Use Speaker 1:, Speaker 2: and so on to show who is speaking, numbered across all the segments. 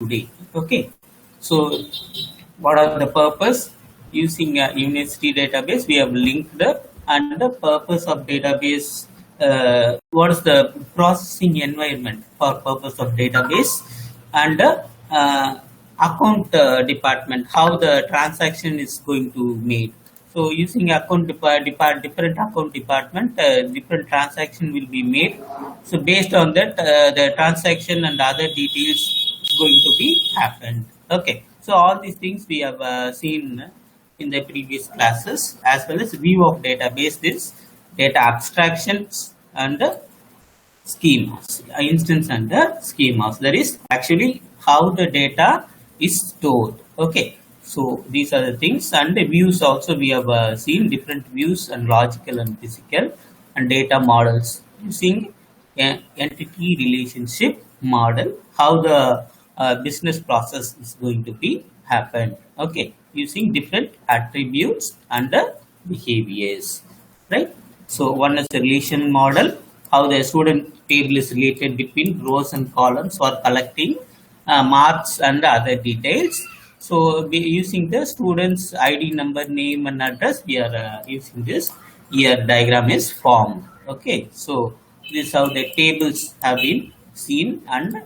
Speaker 1: today. Okay, so what are the purpose using a university database? We have linked up, and the purpose of database. What is the processing environment for purpose of database, and account department, how the transaction is going to made. So using different account department, different transaction will be made. So based on that, the transaction and other details going to be happened. Okay, so all these things we have seen in the previous classes, as well as view of database, this data abstractions and schemas, instance and the schemas. That is actually how the data is stored. Okay, so these are the things, and the views also we have seen different views and logical and physical and data models using entity relationship model, how the business process is going to be happen. Okay, using different attributes and the behaviors, right? So one is the relation model, how the student table is related between rows and columns for collecting marks and other details. So we using the student's ID, number, name and address, we are using this here diagram is formed. Okay, so this is how the tables have been seen, and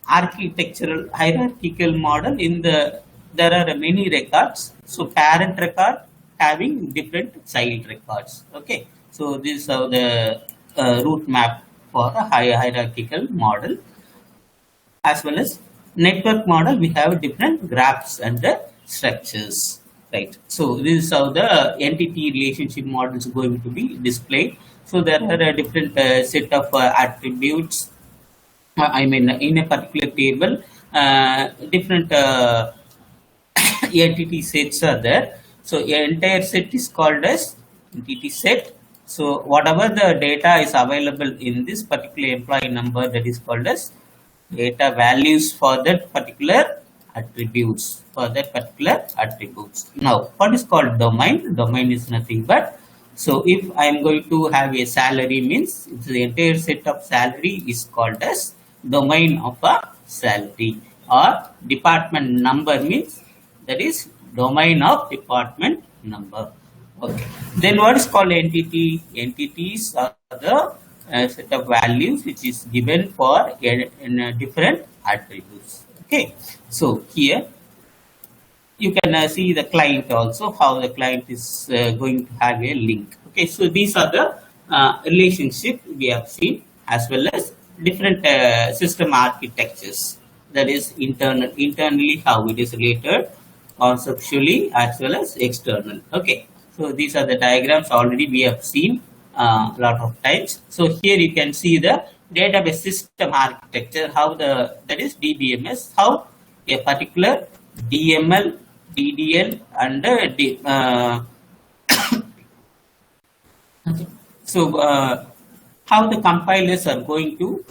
Speaker 1: architectural hierarchical model. In there are many records, so parent record having different child records. Okay, so this is how the route map for a hierarchical model. As well as network model, we have different graphs and the structures, right? So this is how the entity relationship model is going to be displayed. So there are a different set of attributes. I mean, in a particular table, different entity sets are there. So entire set is called as entity set. So whatever the data is available in this particular employee number, that is called as data values for that particular attributes, Now, what is called domain? Domain is nothing but, so if I am going to have a salary, means it's the entire set of salary is called as domain of a salary, or department number means that is domain of department number. Okay, then what is called entity? Entities are the set of values which is given for in different attributes. Okay, so here you can see the client also, how the client is going to have a link. Okay, so these are the relationship we have seen, as well as different system architectures, that is internally how it is related, conceptually as well as external. Okay, so these are the diagrams already we have seen a lot of times. So here you can see the database system architecture, how that is DBMS, how a particular DML, DDL and okay. So how the compilers are going to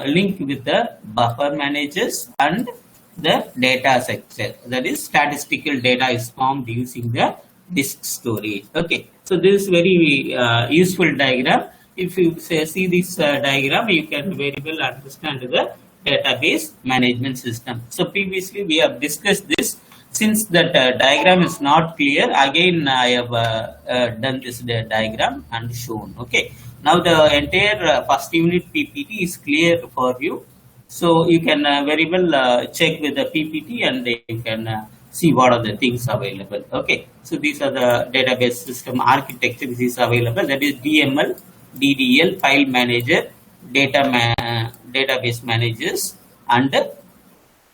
Speaker 1: link with the buffer managers and the data sector, that is statistical data is formed using the disk storage. Okay, so this is very useful diagram. If you see this diagram, you can very well understand the database management system. So previously we have discussed this. Since that diagram is not clear, again I have done this diagram and shown. Okay, now the entire first unit PPT is clear for you, so you can very well check with the PPT, and you can see what are the things available. Okay, so these are the database system architecture which is available, that is DML, DDL, file manager, database managers and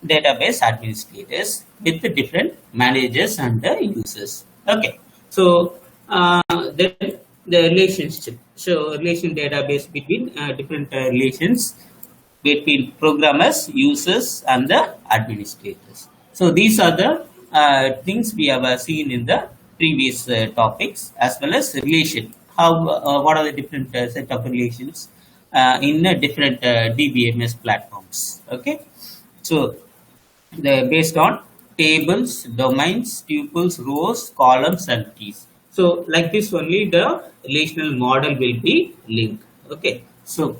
Speaker 1: database administrators with the different managers and the users. Okay, so then the relationship, so relation database between different relations between programmers, users and the administrators. So these are the things we have seen in the previous topics, as well as relation, how what are the different set of relations in different DBMS platforms. Okay, so based on tables, domains, tuples, rows, columns and keys. So like this only the relational model will be linked. Okay, so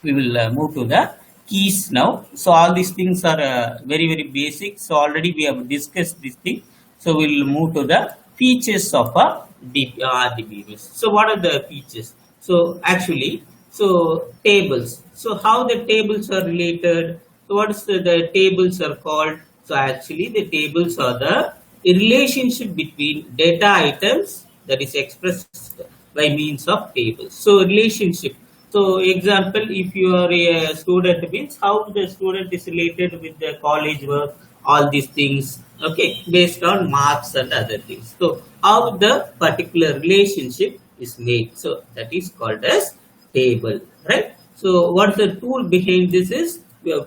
Speaker 1: we will move to the keys now. So all these things are very very basic. So already we have discussed this thing. So we'll move to the features of a RDBMS. So what are the features? So actually, so tables. So how the tables are related? So what is the tables are called? So actually the tables are the relationship between data items that is expressed by means of tables. So relationship. So example, if you are a student, means how the student is related with the college work, all these things, okay, based on marks and other things. So how the particular relationship is made. So that is called as table, right? So what the tool behind this is, we are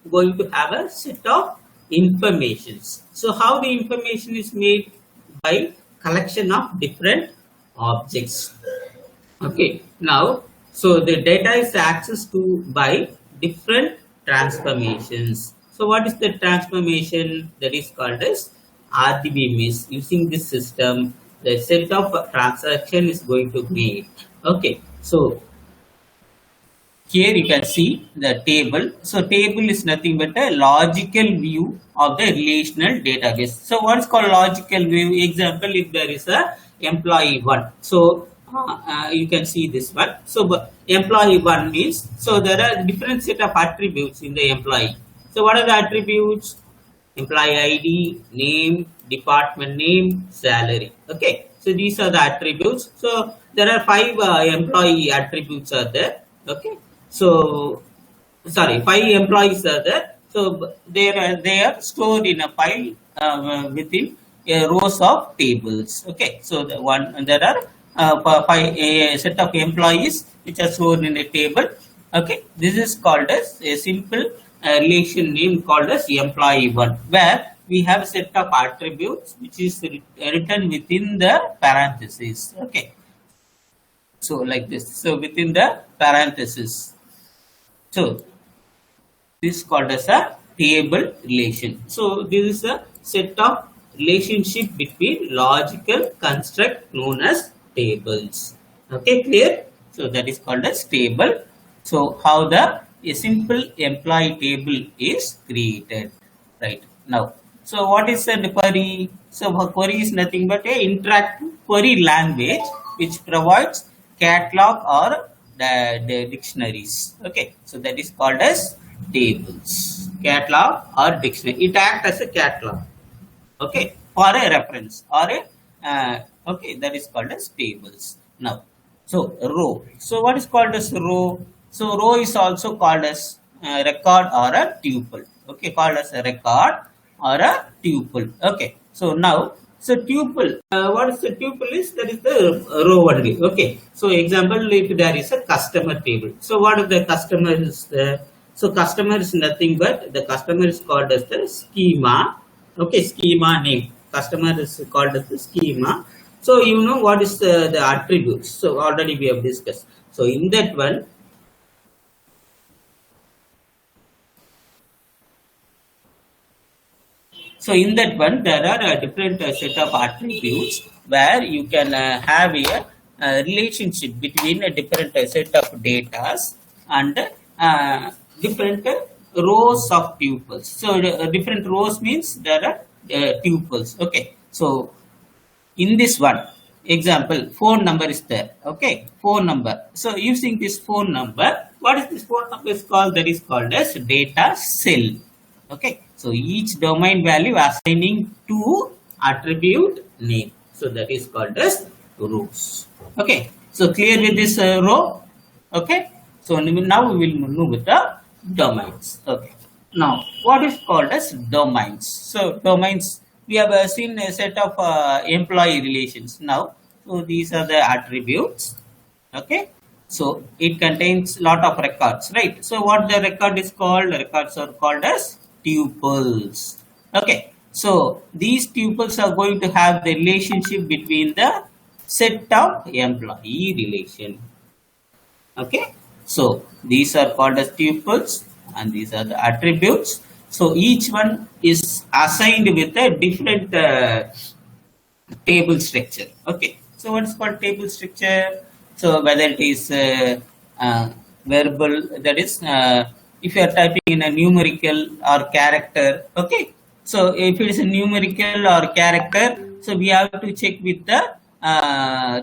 Speaker 1: going to have a set of informations. So how the information is made? By collection of different objects. Okay, now so the data is accessed to by different transformations. So what is the transformation? That is called as RDBMS. Using this system, the set of transaction is going to be. Okay, so here you can see the table. So table is nothing but a logical view of the relational database. So what is called logical view? Example, if there is a employee one, so you can see this one. So employee one means, so there are different set of attributes in the employee. So what are the attributes? Employee ID, name, department name, salary. Okay, so these are the attributes. So there are 5 employee attributes are there. Okay, so sorry, 5 employees are there. So they are stored in a file within rows of tables. Okay, so there are 5 a set of employees which are stored in a table. Okay, this is called as a simple relation name called as employee one, where we have a set of attributes which is written within the parentheses. Okay, so like this. So within the parentheses. So this is called as a table relation. So this is a set of relationship between logical construct known as tables. Okay, clear? So that is called as table. So how a simple employee table is created, right? Now, so what is a query? So a query is nothing but a interactive query language which provides catalog or the dictionaries. Okay, so that is called as tables, catalog or dictionary. It acts as a catalog, okay, or a reference or a okay, that is called as tables. Now, so row. So what is called as row? So row is also called as a record or a tuple. Okay, called as a record or a tuple. Okay, so now, so tuple, what is the tuple is? That is the row only. Okay, so example, if there is a customer table. So what is the customer is there? So customer is nothing but the customer is called as the schema. Okay, schema name. Customer is called as the schema. So you know what is the attributes. So already we have discussed. So in that one, so in that one, there are a different set of attributes where you can have a relationship between a different set of data and different rows of tuples. So different rows means there are tuples. Okay, so in this one example, phone number is there. Okay, phone number. So using this phone number, what is this phone number is called? That is called as data cell. Okay, so each domain value assigning to attribute name. So that is called as rows. Okay, so clear with this row. Okay, so now we will move with the domains. Okay, now what is called as domains? So domains, we have seen a set of employee relations. Now, so these are the attributes. Okay, so it contains lot of records, right? So what the record is called? Records are called as tuples. Okay, so these tuples are going to have the relationship between the set of employee relation. Okay, so these are called as tuples and these are the attributes. So each one is assigned with a different table structure. Okay, so what is called table structure? So whether it is verbal, that is if you are typing in a numerical or character, okay. So if it is a numerical or character, so we have to check with the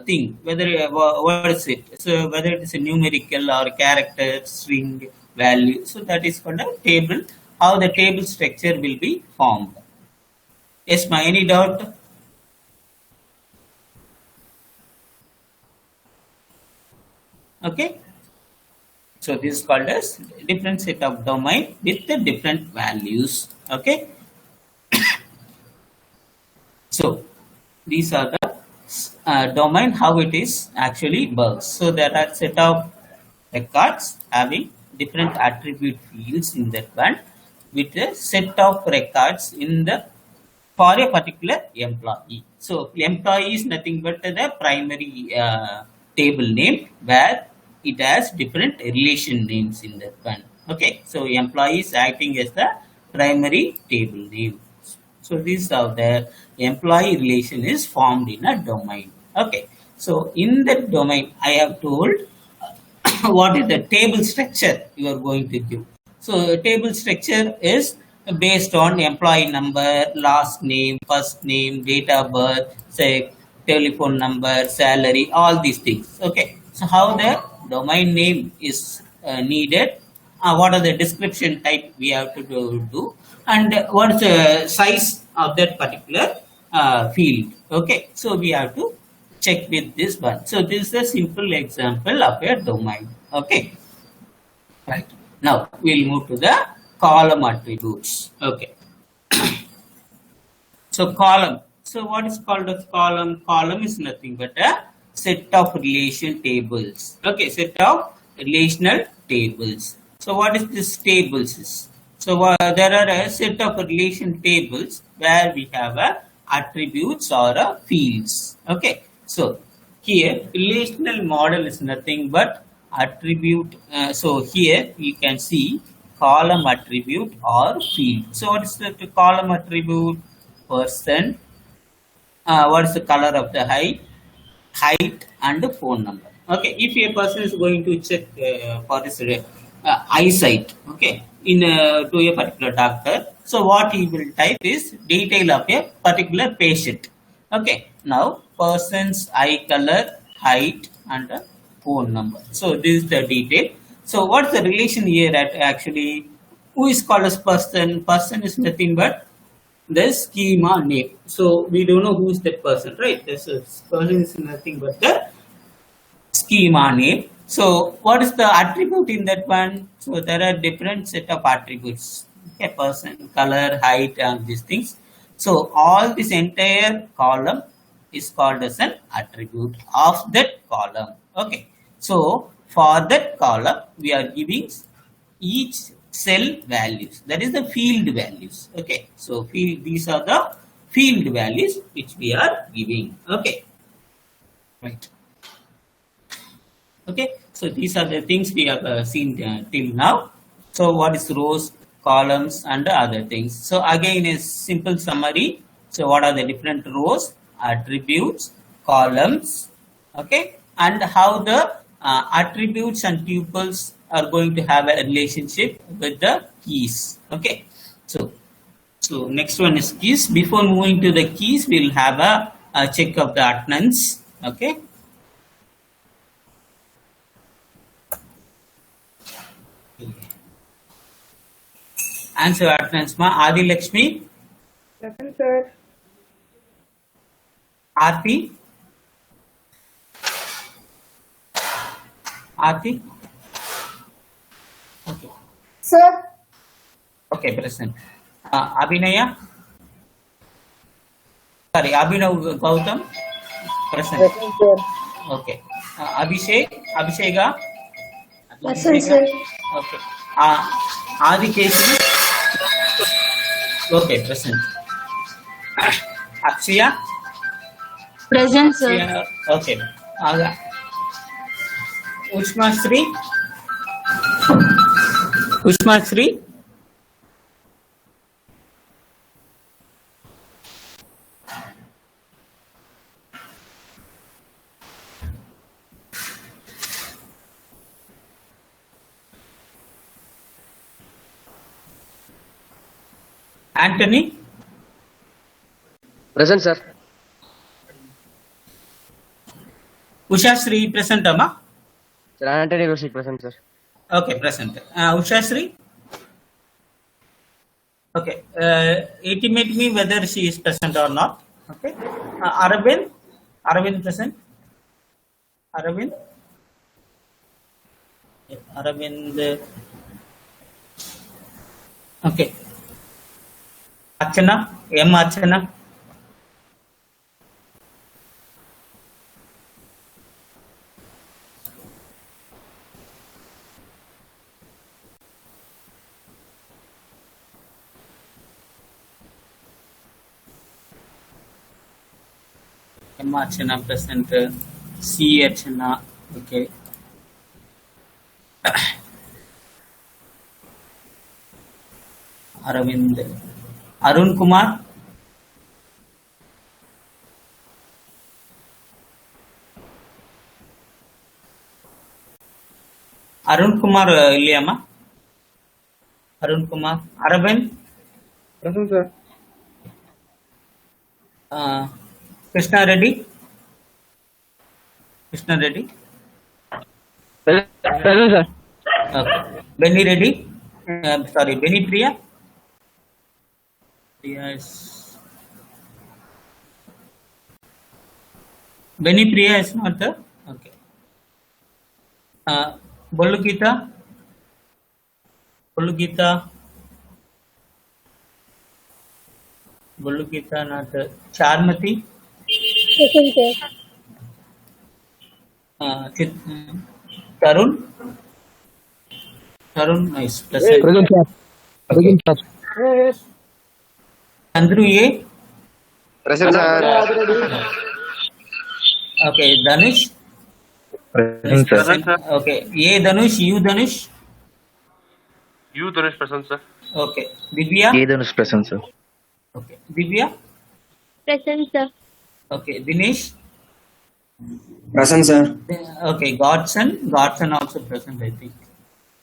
Speaker 1: thing whether what is it. So whether it is a numerical or character, string, value. So that is called a table. How the table structure will be formed. Yes, ma, any doubt? Okay. So this is called as different set of domain with the different values. Okay. So these are the domain, how it is actually works. So there are set of records having different attribute fields in that one with a set of records in the for a particular employee. So employee is nothing but the primary table name where it has different relation names in that one. Okay, so employee is acting as the primary table name. So this is how the employee relation is formed in a domain. Okay, so in that domain, I have told what is the table structure you are going to give. So table structure is based on employee number, last name, first name, date of birth, say telephone number, salary, all these things. Okay. So how the domain name is needed, what are the description type we have to do and what is the size of that particular field. Okay. So we have to check with this one. So this is a simple example of a domain. Okay. Right. Now we'll move to the column attributes. Okay. So column. So what is called as column? Column is nothing but a set of relation tables. Okay, set of relational tables. So what is this tables is? So there are a set of relation tables where we have a attributes or a fields. Okay. So here relational model is nothing but attribute. So here you can see column attribute or field. So what is the column attribute? Person, what is the color of the height and the phone number. Okay, if a person is going to check for his eyesight, okay, in to a particular doctor, so what he will type is detail of a particular patient. Okay, now person's eye color, height and phone number. So this is the detail. So what's the relation here at actually? Who is called as person? Person is nothing but the schema name. So we don't know who is that person, right? This person is nothing but the schema name. So what is the attribute in that one? So there are different set of attributes. Okay, person, color, height, and these things. So all this entire column is called as an attribute of that column. Okay. So for that column, we are giving each cell values, that is the field values. Okay, so field, these are the field values which we are giving. Okay, right. Okay, so these are the things we have seen till now. So what is rows, columns and other things. So again a simple summary. So what are the different rows, attributes, columns, okay, and how the attributes and tuples are going to have a relationship with the keys. Okay, so next one is keys. Before moving to the keys, we'll have a check of the attendance. Okay. Answer attendance ma. Adi Lakshmi.
Speaker 2: Present, sir.
Speaker 1: Aarti. Aarti. Okay.
Speaker 2: Sir.
Speaker 1: Okay, present. Abhinaya. Sorry, Abhinav Gautam. Present.
Speaker 2: Present, sir.
Speaker 1: Okay. Abhishek. Abhishega.
Speaker 2: Present, sir.
Speaker 1: Okay. Adi Keshi. Okay, present. Akshaya.
Speaker 3: Present, sir.
Speaker 1: Akshaya, okay. Ushma Sri. Ushma Sri. Anthony,
Speaker 4: Present, sir.
Speaker 1: Ushashri present, Amma?
Speaker 4: Sir, Anthony Roshi present, sir.
Speaker 1: Okay, present. Ushashri? Okay, intimate me whether she is present or not. Okay. Aravind present. Aravind. Aravind. Okay. Archana, M. Archana. M. Archana present. C. Archana. Okay. Aravind. Arun Kumar. Arun Kumar இல்லையாமா? Arun Kumar. Aravind.
Speaker 2: Present, sir.
Speaker 1: Krishna Reddy. Krishna Reddy.
Speaker 4: Present, sir.
Speaker 1: Okay. Benny Reddy. Sorry, Benny Priya. Yes. Benny Priya is not there. Okay. Bolugita. Bolugita not there. Charmati.
Speaker 2: Present, sir.
Speaker 1: Tarun. Tarun is present.
Speaker 4: Present, sir. Present, sir.
Speaker 1: Chandru A.
Speaker 4: Present, sir.
Speaker 1: Okay. Dhanush.
Speaker 4: Present, sir.
Speaker 1: Okay. A Dhanush. U Dhanush.
Speaker 5: You Dhanush present, sir.
Speaker 1: Okay. Divya.
Speaker 4: Ethan is present, sir.
Speaker 1: Okay. Divya.
Speaker 3: Present, sir.
Speaker 1: Okay. Dinesh.
Speaker 4: Present, sir.
Speaker 1: Okay. Godson also present, I think.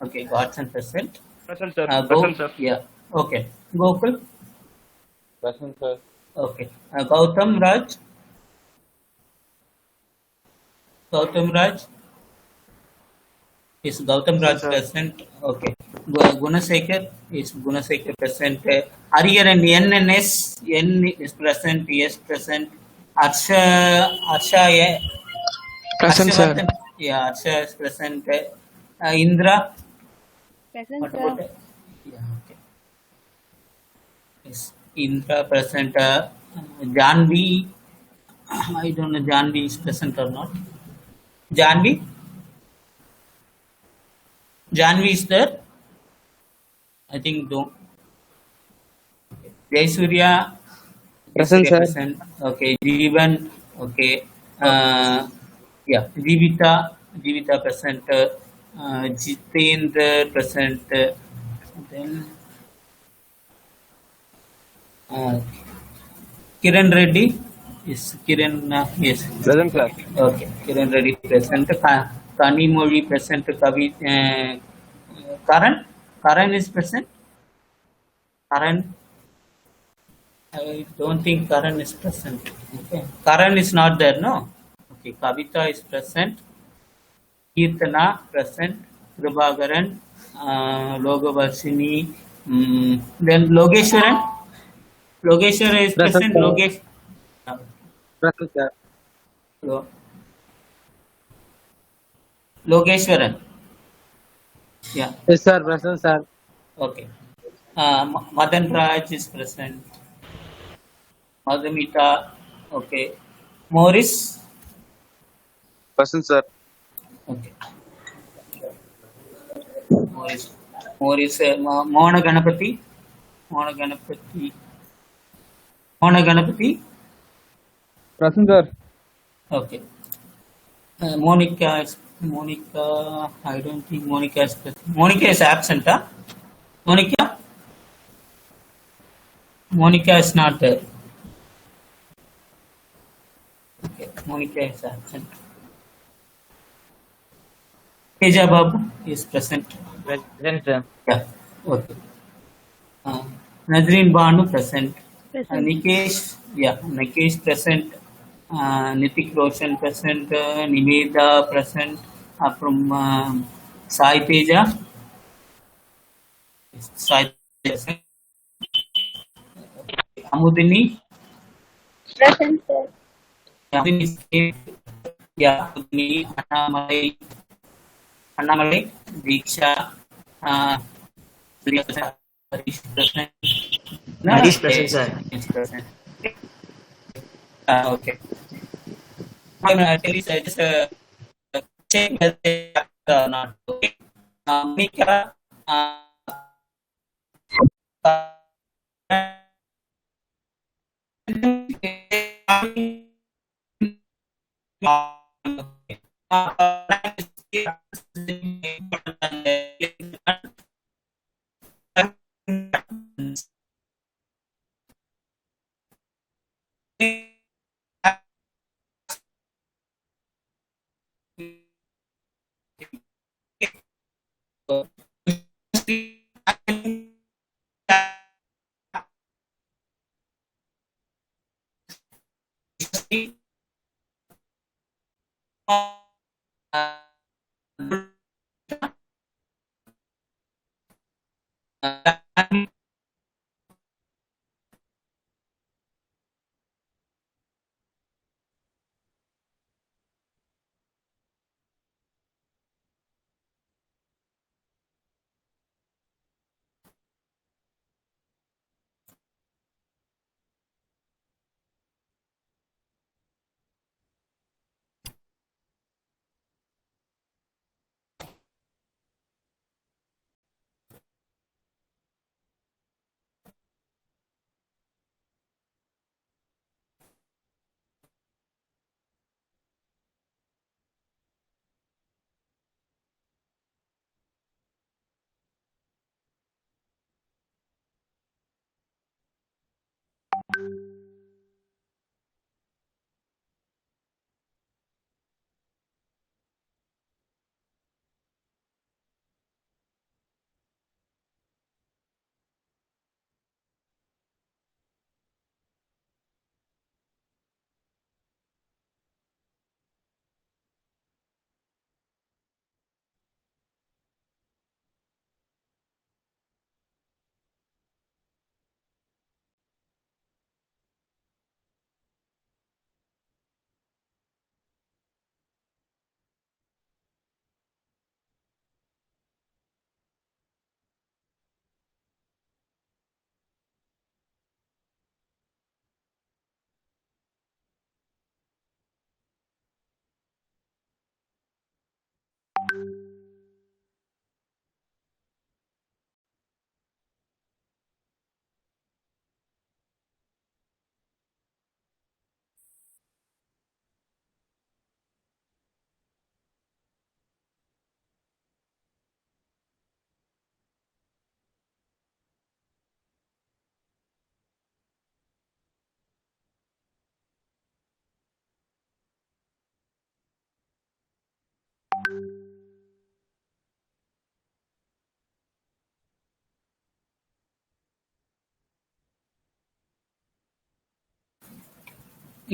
Speaker 1: Okay. Godson present.
Speaker 5: Present, sir.
Speaker 1: Present, sir. Yeah. Okay. Gokul.
Speaker 5: Present, sir.
Speaker 1: Okay. Gautam Raj. Is Gautam Raj present? Okay. Gunasekar is present. Hariharan and NNS. N is present. Yes, present. Arsha.
Speaker 4: Present, sir.
Speaker 1: Yeah, Arsha is present. Indra.
Speaker 3: Present,
Speaker 1: What
Speaker 3: sir.
Speaker 1: about it? Yeah, okay. Yes, Indra present. Janvi. I don't know Janvi is present or not. Janvi is there. I think don't. Okay. Jaisurya.
Speaker 4: Present, sir.
Speaker 1: Present. Okay. Jeevan. Okay. Yeah. Jivita present. Jitendra present. Then Kiran Reddy is Kiran. Yes.
Speaker 4: Present, sir.
Speaker 1: Okay. Kiran Reddy present. Kanimoli present. Karan is present. Karan. I don't think Karan is present. Okay. Karan is not there, no? Okay. Kavita is present. Kirtana present. Prabhakaran. Logavarshini. Then Logeshwaran. Logeshwaran is present.
Speaker 4: sir.
Speaker 1: Logesh.
Speaker 4: Present, sir.
Speaker 1: Logeshwaran. Yeah.
Speaker 4: Yes, sir. Present, sir.
Speaker 1: Okay. Madan Raj is present. Madhumita. Okay. Morris.
Speaker 4: Present, sir.
Speaker 1: Okay. Morris. Mona Ganapati.
Speaker 4: Present, sir.
Speaker 1: Okay. Monica. I don't think Monica is present. Monica is absent, huh? Monica is not there. Okay. Monica is absent. Teja Babu is present.
Speaker 4: Present, sir.
Speaker 1: Yeah. Okay. Nazreen Banu present.
Speaker 3: Present.
Speaker 1: Nikesh present. Nitik Roshan present. Nimeda present. From Sai Teja. Sai present. Amudini.
Speaker 3: Present, sir.
Speaker 1: Amudini is here. Amudini. Annamalai. Diksha. Harish present.
Speaker 6: Harish present, sir.
Speaker 1: Harish present. Okay. At least I just check whether they are or not. Okay. Mika,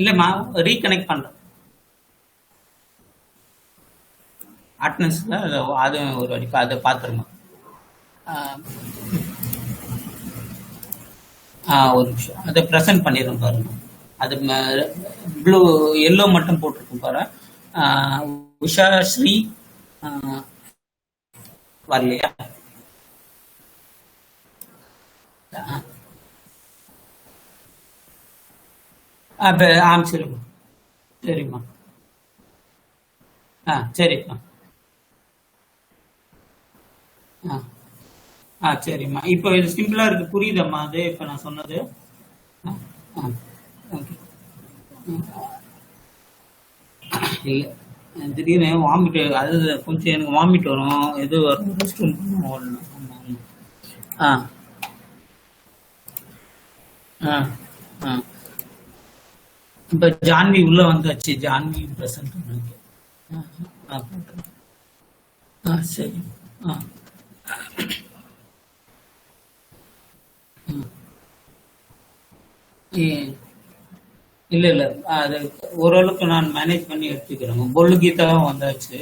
Speaker 1: இல்லம்மா reconnect பண்றேன். அட்டனன்ஸ்ல அது ஒரு வாட்டி அதை பார்த்துருங்க. ஒரு நிமிஷம் அதை ப்ரெசென்ட் பண்ணிடுறேன் பாருங்க. அது ப்ளூ எல்லோ மட்டும் போட்டிருக்கும் பாரு. உஷா ஸ்ரீ வரலையா? சரிம்மா சரிம்மா. சரிம்மா. சரிம்மா. இப்போ இது சிம்பிளா இருக்கு, புரியுதம்மா? அது இப்போ நான் சொன்னது. ஓகே. இல்லை, திடீர்னு வாமிட், அது கொஞ்சம் எனக்கு வாமிட் வரும், எது வரும், ரெஸ்ட் ரூம் ஓடணும். இப்போ ஜான்வி உள்ள வந்தாச்சு. ஜான்வி பிரசன்ட் சரி. இல்ல இல்ல அது ஓரளவுக்கு நான் மேனேஜ் பண்ணி எடுத்துக்கிறேன். பொல்லு கீதாவும் வந்தாச்சு.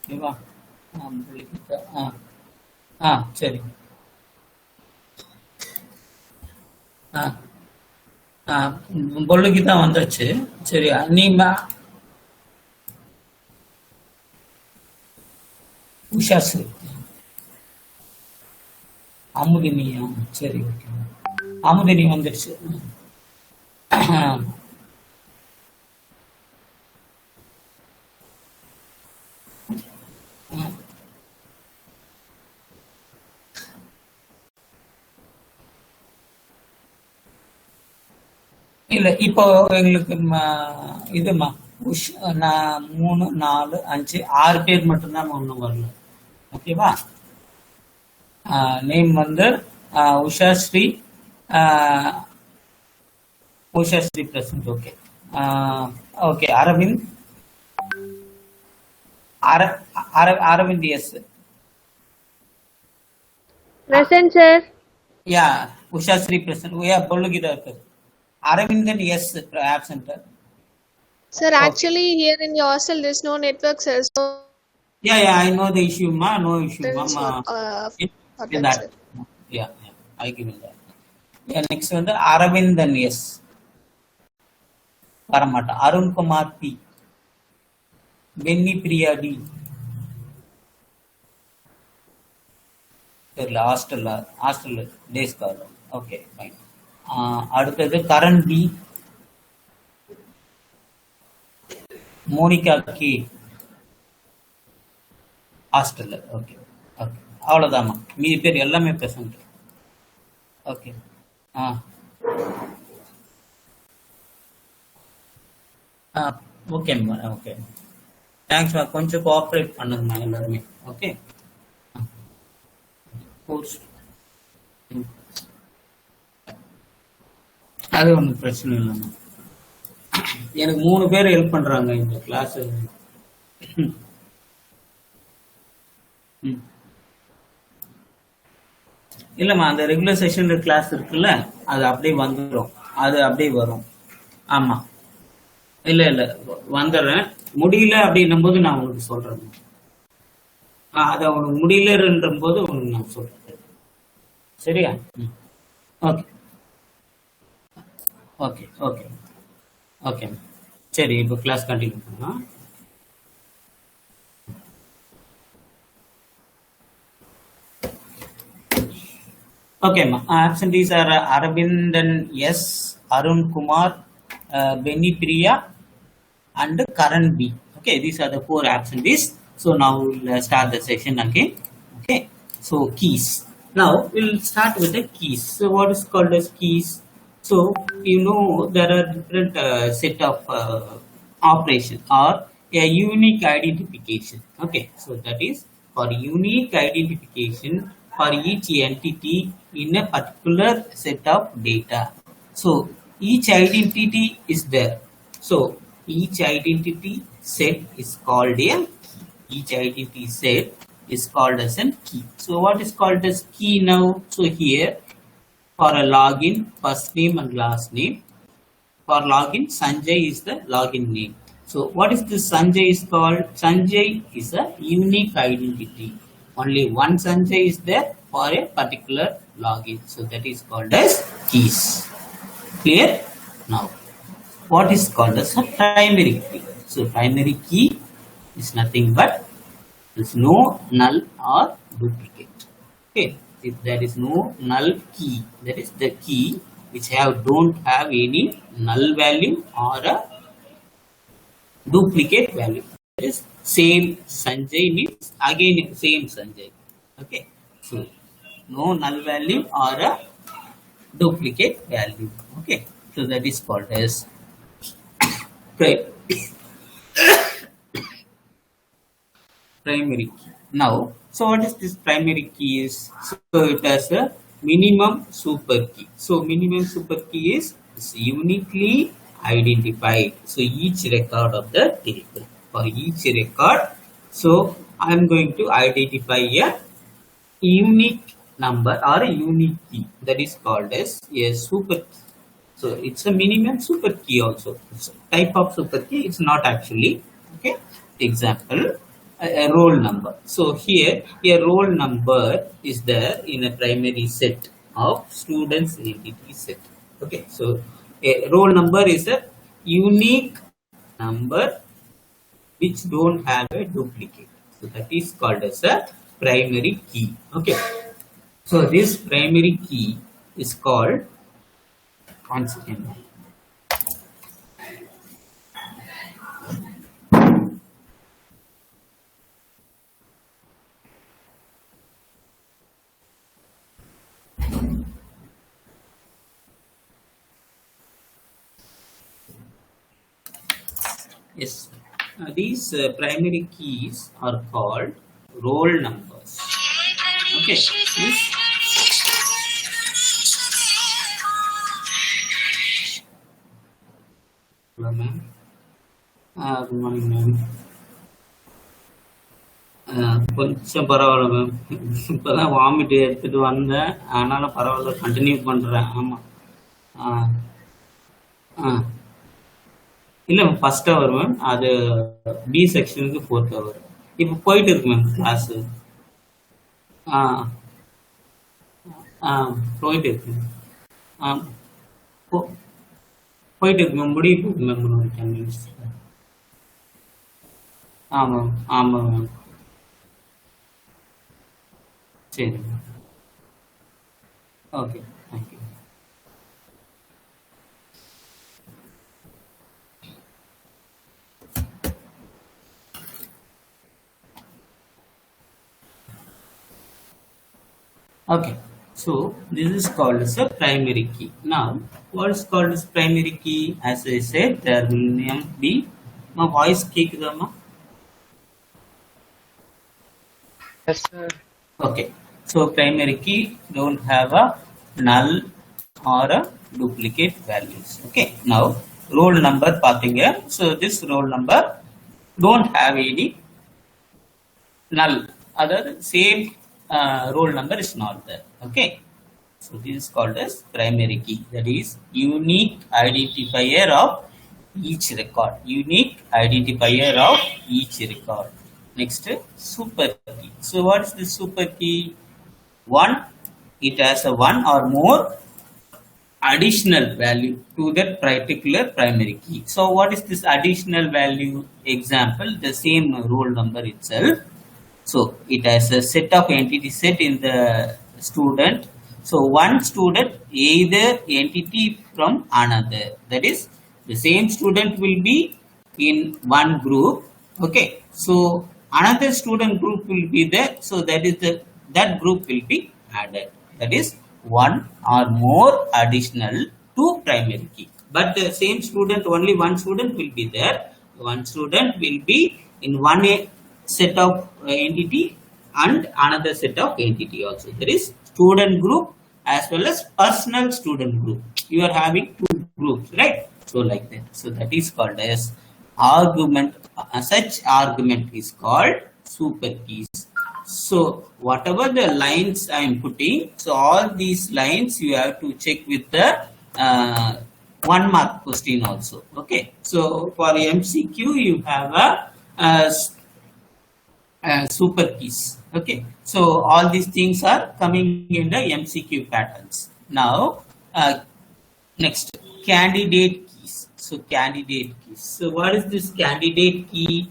Speaker 1: ஓகேவா? பொல்லு கீதா. சரி. பொல்லு கீதா வந்தாச்சு. சரியா? நீ உஷாசு அமுதினியா? சரி, ஓகே. அமுதினி வந்துடுச்சு. இல்ல இப்போ எங்களுக்கு இதுமா நான் 3, 4, 5, 6 பேர் மட்டும்தான் ஒன்றும் வரல. ஓகேவா? நேம் வந்து Ushasri. Ushasri present. Okay. Okay. Aravind. Aravind yes.
Speaker 3: Present, sir.
Speaker 1: Yeah. Ushasri present. பொல்லுகிதா இருக்கு. Aravindan yes, absent.
Speaker 7: Sir, actually here in your hostel there's no network, sir. So
Speaker 1: Yeah, I know the issue, ma. No issue, ma. In that.
Speaker 7: sir.
Speaker 1: Yeah, I give you that. Yeah, next one, the Aravindan yes. Paramata. Arun Kumar P. Benny Priya D. Hostel day scholar. Okay, fine. அடுத்தது Karan B. Monika K. ஹாஸ்டல்ல. Okay okay, அவ்வளோதாம்மா. மீதி பேர் எல்லாமே present. Okay. ஓகேம்மா. Okay, தேங்க்ஸ்மா. கொஞ்சம் cooperate பண்ணுங்கம்மா எல்லாருமே. ஓகே. அது ஒன்றும் பிரச்சனை இல்லைம்மா. எனக்கு 3 பேர் ஹெல்ப் பண்றாங்க இந்த கிளாஸ். இல்லம்மா, அந்த ரெகுலர் செஷன் கிளாஸ் இருக்குல்ல, அது அப்படியே வந்துடும். அது அப்படியே வரும். ஆமா, இல்ல இல்ல வந்துடுறேன். முடியல அப்படின்னும் போது நான் உங்களுக்கு சொல்றேன். அது அவனுக்கு முடியலன்ற போது உங்களுக்கு நான் சொல்றேன். சரியா? Okay okay okay okay. சரி, இப்போ கிளாஸ் கண்டினியூ பண்ணலாம். ஓகேம்மா. Absentees are Aravindan S, Arun Kumar, Benny Priya, and Karan B. Okay, these are the 4 absentees. So now we'll start the session again. Okay, so keys. Now we'll start with the keys. So what is called as keys? So you know there are different set of operation or a unique identification. Okay, so that is for unique identification for each entity in a particular set of data. So each identity is there. So each identity set is called a key. Each identity set is called as a key. So what is called as key now? So here for a login, first name and last name. For login, Sanjay is the login name. So what is this Sanjay is called? Sanjay is a unique identity. Only one Sanjay is there for a particular login. So that is called as keys. Clear? Now, what is called as a primary key? So primary key is nothing but there is no null or duplicate. Okay, if there is no null key, that is the key which don't have any null value or a duplicate value. That is same Sanjay means again same Sanjay. Okay, so no null value or a duplicate value. Okay, so that is called as primary key. Now, so what is this primary key is? So it has a minimum super key. So minimum super key is uniquely identified. So each record of the table, for each record, so I am going to identify a unique number or a unique key, that is called as a super key. So it's a minimum super key also. It's a type of super key. It's not actually. Okay. Example, a roll number. So here a roll number is there in a primary set of students entity set. Okay. So a roll number is a unique number which don't have a duplicate. So that is called as a primary key. Okay. So this primary key is called, one second. Yes, these primary keys are called roll numbers. Okay, this hello ma'am. Good morning ma'am. கொஞ்சம் பரவாயில்ல ma'am, இப்போதான் vomit எடுத்துட்டு வந்தேன், ஆனாலும் பரவாயில்ல continue பண்ணுறேன். ஆமாம். இல்லை மேம், ஃபர்ஸ்ட் ஹவர் மேம், அது பி செக்ஷனுக்கு 4th ஹவர். இப்போ போயிட்டு இருக்கு மேம் கிளாஸு. போயிட்டு இருக்கு மேம். போயிட்டு இருக்கு மேம், முடிய போகுது மேம், 10 minutes. ஆமாம் ஆமாம் மேம். சரி ma'am. Okay, thank you. Okay, so this is called as a primary key. Now, what is called as primary key? As I said, there will be my voice kick them.
Speaker 4: Yes, sir.
Speaker 1: Okay, so primary key don't have a null or a duplicate values. Okay, now roll number பார்த்தீங்க. So this roll number don't have any null. Other same roll number is not there. Okay, so this is called as primary key. That is unique identifier of each record. Unique identifier of each record. Next, super key. So what is the super key? One, it has a one or more additional value to that particular primary key. So what is this additional value? Example, the same roll number itself. So it has a set of entity set in the student. So one student either entity from another. That is, the same student will be in one group. Okay. So another student group will be there. So that group will be added. That is one or more additional to primary key. But the same student, only one student will be there. One student will be in one set of entity and another set of entity also. There is student group as well as personal student group. You are having two groups, right? So like that. So that is called as argument. Such argument is called super keys. So whatever the lines I am putting, so all these lines you have to check with the 1 mark question also. Okay. So for MCQ you have a super keys. Okay, so all these things are coming in the MCQ patterns. Now, next, candidate keys. So candidate keys. So what is this candidate key?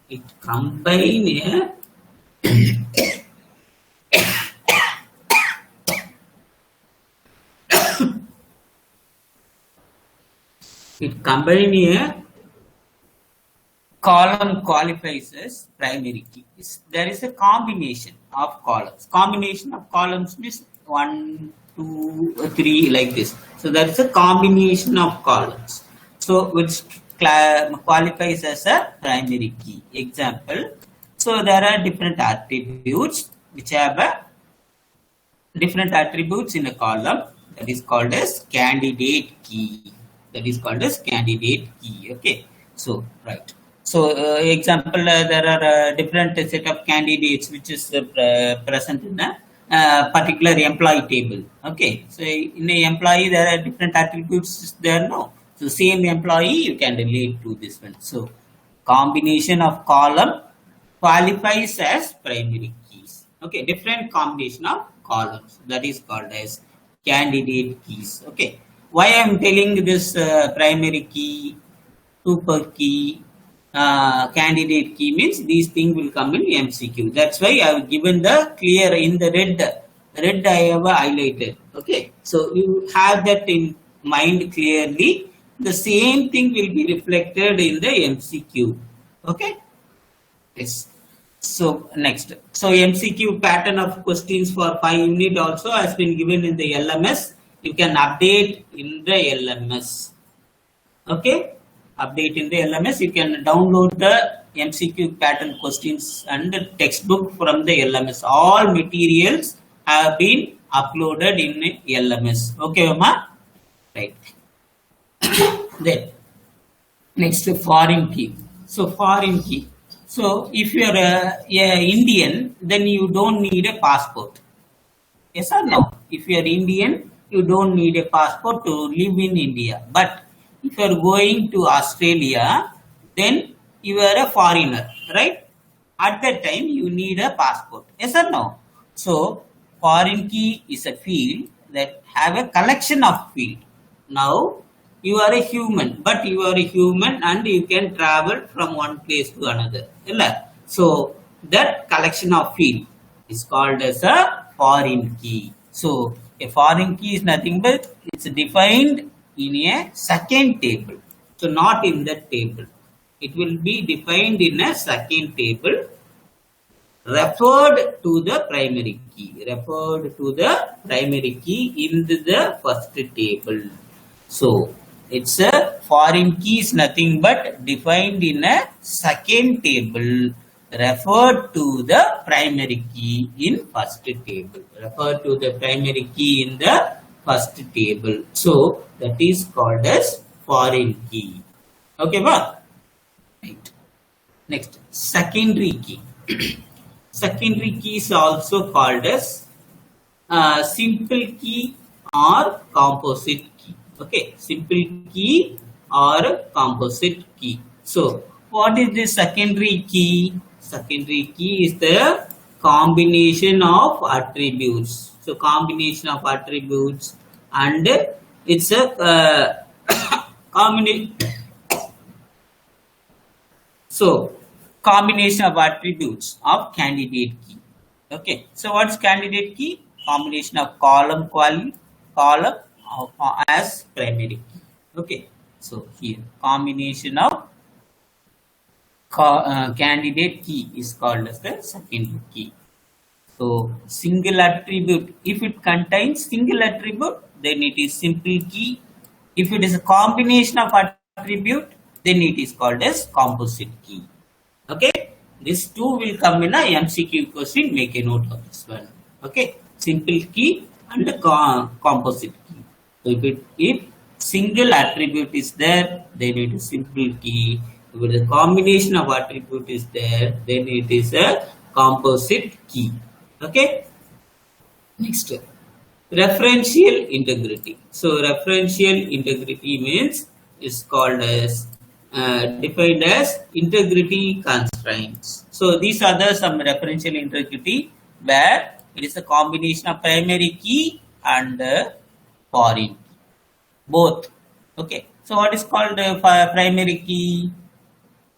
Speaker 1: It combines a column qualifies as primary key. There is a combination of columns. Combination of columns means 1, 2, 3 like this. So there is a combination of columns. So which qualifies as a primary key. Example. So there are different attributes which have different attributes in a column. That is called as candidate key. That is called as candidate key. Okay. So right. So example, there are different set of candidates which is present in particular employee table. Okay, so in a employee there are different attributes there. No, so same employee you can relate to this one. So combination of column qualifies as primary keys. Okay, different combination of columns, that is called as candidate keys. Okay, why I am telling this primary key, super key, candidate key means these things will come in MCQ. That's why I have given the clear in the red I have highlighted. Okay, so you have that in mind clearly. The same thing will be reflected in the MCQ. Okay, yes. So next, so MCQ pattern of questions for 5 unit also has been given in the LMS. You can update in the LMS. Okay, update in the LMS. You can download the MCQ pattern questions and the textbook from the LMS. All materials have been uploaded in LMS. Okay, Amma? Right. Then next, foreign key. So foreign key. So if you are a Indian, then you don't need a passport. Yes or no? If you are Indian, you don't need a passport to live in India. But if you are going to Australia, then you are a foreigner, right? At that time, you need a passport. Yes or no? So foreign key is a field that have a collection of field. Now you are a human, but you are a human and you can travel from one place to another. So that collection of field is called as a foreign key. So a foreign key is nothing but it's defined in a second table. So not in that table. It will be defined in a second table referred to the primary key. Referred to the primary key in the first table. So it's a foreign key is nothing but defined in a second table referred to the primary key in first table. Referred to the primary key in the first table. So that is called as foreign key. Okay, ba? Right. Next, secondary key. Secondary key is also called as simple key or composite key. Okay, simple key or composite key. So what is the secondary key? Secondary key is the combination of attributes. So combination of attributes, and it's a combination. So combination of attributes of candidate key. Okay, so what's candidate key? Combination of column as primary key. Okay, so here combination of candidate key is called as the secondary key. So single attribute, if it contains single attribute, then it is simple key. If it is a combination of attribute, then it is called as composite key. Okay, these two will come in a MCQ question. Make a note of this one. Okay, simple key and composite key. So if single attribute is there, then it is simple key. If the combination of attribute is there, then it is a composite key. Okay. Next, referential integrity. So referential integrity means is called as defined as integrity constraints. So these are the some referential integrity where it is a combination of primary key and foreign key, both. Okay. So what is called primary key?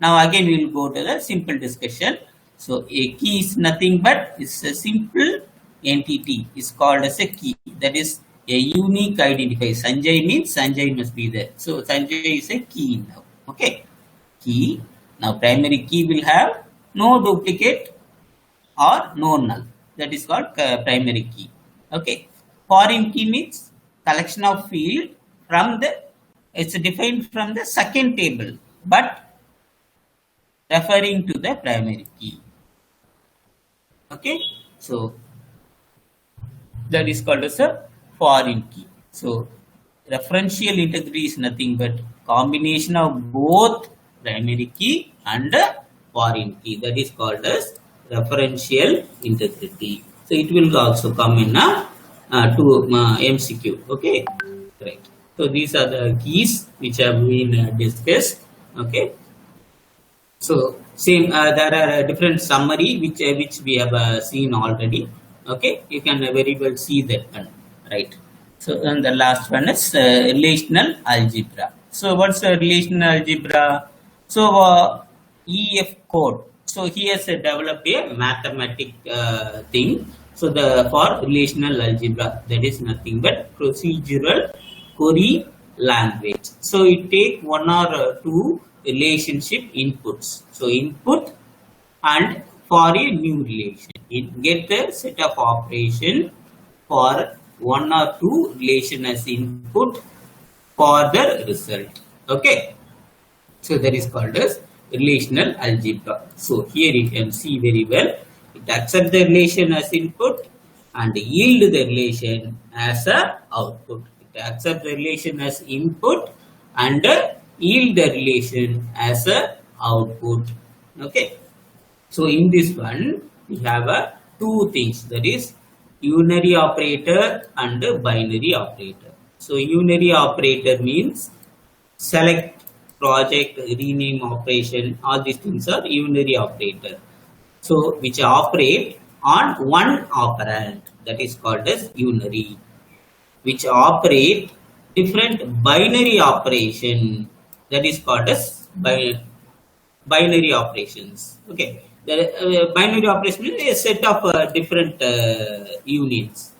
Speaker 1: Now again we will go to the simple discussion. So a key is nothing but it's a simple entity is called as a key. That is a unique identifier. Sanjay means Sanjay must be there. So Sanjay is a key now. Okay, key. Now primary key will have no duplicate or no null. That is called primary key. Okay, foreign key means collection of field from the, it's defined from the second table but referring to the primary key. Okay, so that is called as a foreign key. So referential integrity is nothing but combination of both primary key and foreign key. That is called as referential integrity. So it will also come in to MCQ. Okay, right. So these are the keys which have been discussed. Okay. So same, there are different summary which we have seen already. Okay, you can very well see that one, right? So and the last one is relational algebra. So what's a relational algebra? So EF code. So he has developed a mathematic thing. So the for relational algebra, that is nothing but procedural query language. So it take one or two relationship inputs. So input and for a new relation, it get a set of operation for one or two relation as input for the result. Okay. So that is called as relational algebra. So here you can see very well. It accepts the relation as input and yield the relation as a output. It accepts the relation as input and yield the relation as a output. Okay. So in this one we have two things, that is unary operator and binary operator. So unary operator means select, project, rename operation, all these things are unary operator. So which operate on one operand, that is called as unary. Which operate different binary operation, that is called as binary operations. Okay, the binary operation is a set of different units.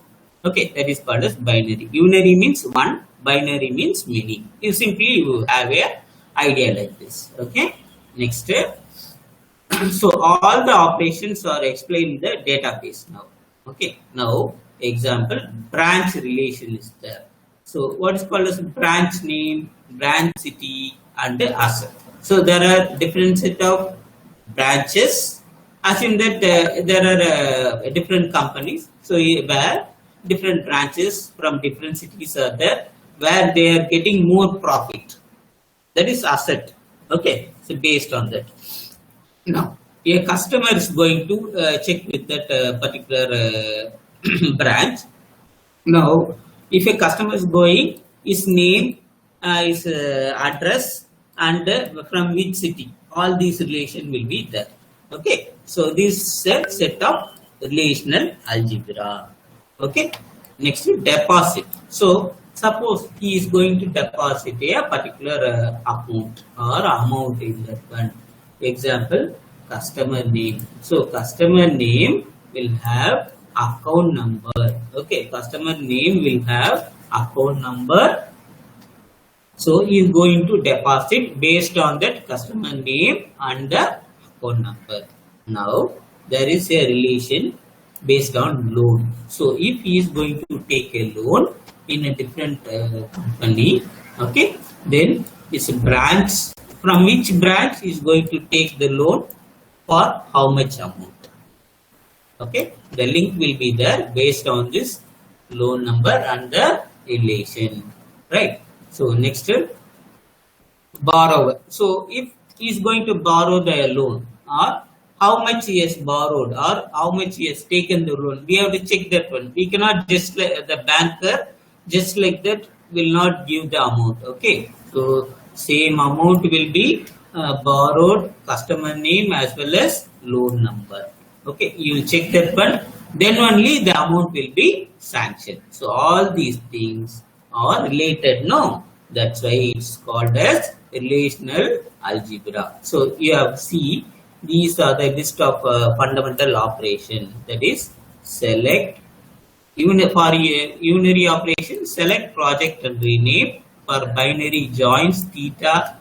Speaker 1: Okay, that is called as binary. Unary means one, binary means many. You simply have a idea like this. Okay, next. So all the operations are explained in the database now. Okay, now example, branch relation is there. So what is called as branch name, branch city and asset. So there are different set of branches. Assume that there are different companies. So where different branches from different cities are there, where they are getting more profit. That is asset. Okay, so based on that. Now, a customer is going to check with that particular branch. Now, if a customer is going, his name, his address, and from which city, all these relation will be there. Okay, so this set of relational algebra. Okay, next deposit. So suppose he is going to deposit a particular amount in that one. Example, customer name. So customer name will have account number. Okay, customer name will have account number. So he is going to deposit based on that customer name and the account number. Now there is a relation based on loan. So if he is going to take a loan in a different company, okay, then it's a branch. From which branch is going to take the loan for how much amount? Okay, the link will be there based on this loan number and the relation, right? So next, borrower. So if he is going to borrow the loan, or how much he has borrowed, or how much he has taken the loan, we have to check that one. We cannot just like the banker just like that will not give the amount. Okay, so same amount will be borrowed, customer name as well as loan number. Okay, you will check that one, then only the amount will be sanctioned. So all these things are related. No, that's why it's called as relational algebra. So you have see these are the list of fundamental operation, that is select, even for unary operation, select, project and rename. For binary joins, theta,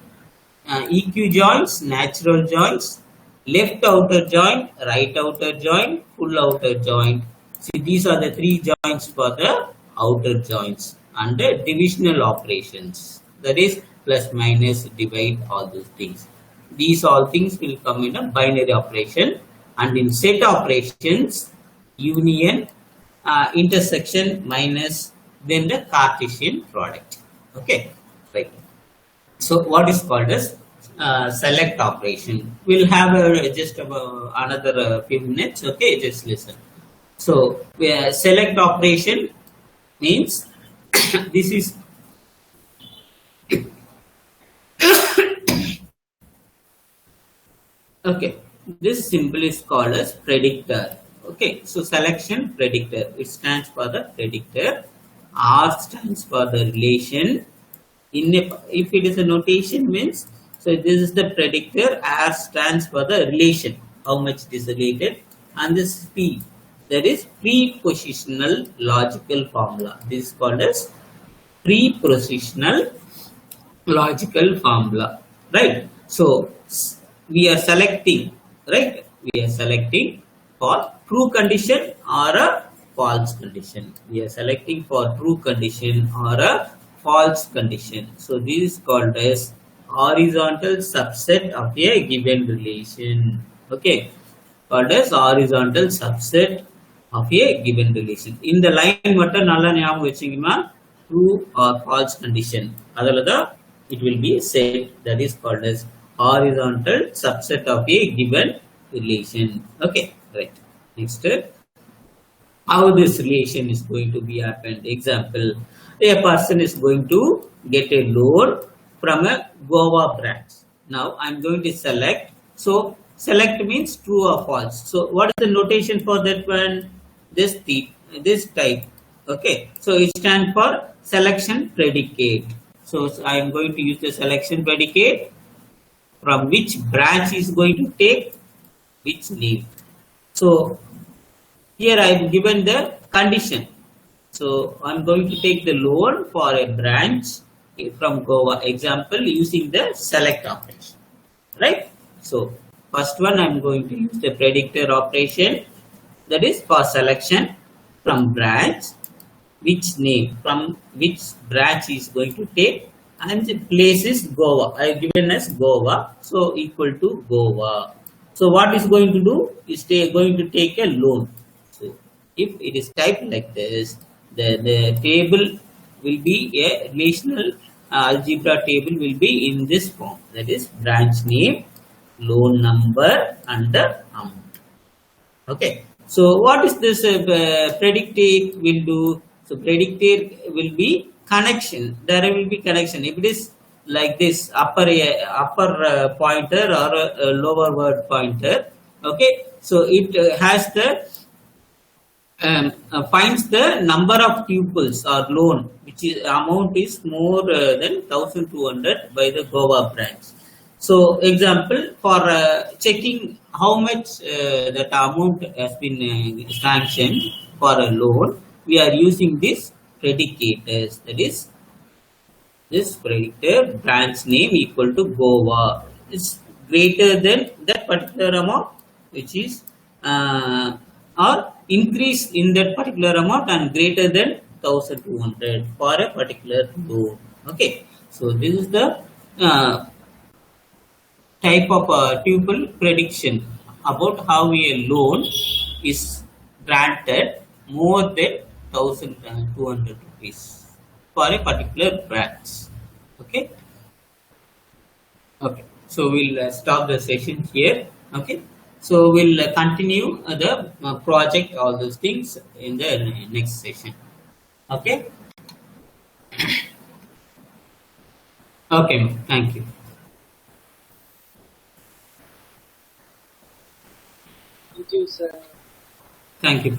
Speaker 1: EQ joins, natural joins, left outer join, right outer join, full outer join. See, these are the three joins for the outer joins, and the divisional operations, that is plus, minus, divide, all those things. These all things will come in a binary operation, and in set operations, union, intersection, minus, then the Cartesian product. Okay, right. So what is called as select operation? We'll have just another few minutes. Okay, just listen. So select operation means this is okay. This symbol is called as predictor. Okay, so selection predictor, it stands for the predictor. R stands for the relation. If it is a notation means, so this is the predictor. R stands for the relation, how much it is related, and this P, that is prepositional logical formula. This is called as prepositional logical formula, right? So we are selecting, right? We are selecting for true condition or a false condition. We are selecting for true condition or a false condition. So this is called as horizontal subset of a given relation. Okay, called as horizontal subset of a given relation. In the line மட்டும் நல்லா ஞாபகம் வச்சீங்கன்னா true or false condition, அதனால it will be set, that is called as horizontal subset of a given relation. Okay, right. Next, how this relation is going to be happened. Example, a person is going to get a loan from a Goa branch. Now I'm going to select. So select means true or false. So what is the notation for that one? This type. Okay, so it stands for selection predicate. So I am going to use the selection predicate from which branch is going to take which name. So here I have given the condition. So I am going to take the loan for a branch from Goa. Example, using the select operation, right? So first one I am going to use the predictor operation, that is for selection from branch, which name, from which branch is going to take, and the place is Goa. I have given as Goa, so equal to Goa. So what is going to do is going to take a loan. So if it is typed like this, the table will be a relational algebra table will be in this form, that is branch name, loan number, and the amount. Okay, so what is this predicate will do? So predicate will be connection. There will be connection. If it is like this, upper pointer or a lower word pointer, okay, so it has the finds the number of tuples or loan which is amount is more than 1200 by the Goa branch. So example, for checking how much that amount has been sanctioned for a loan, we are using this predicators, that is this predictor branch name equal to Goa is greater than that particular amount, which is or increase in that particular amount and greater than 1200 for a particular loan. Okay, so this is the type of tuple prediction about how a loan is granted more than 1200 rupees for a particular branch. Okay, okay, so we'll stop the session here. Okay, so we'll continue the project, all those things in the next session. Okay, okay, thank you.
Speaker 4: Thank you, sir.
Speaker 1: Thank you.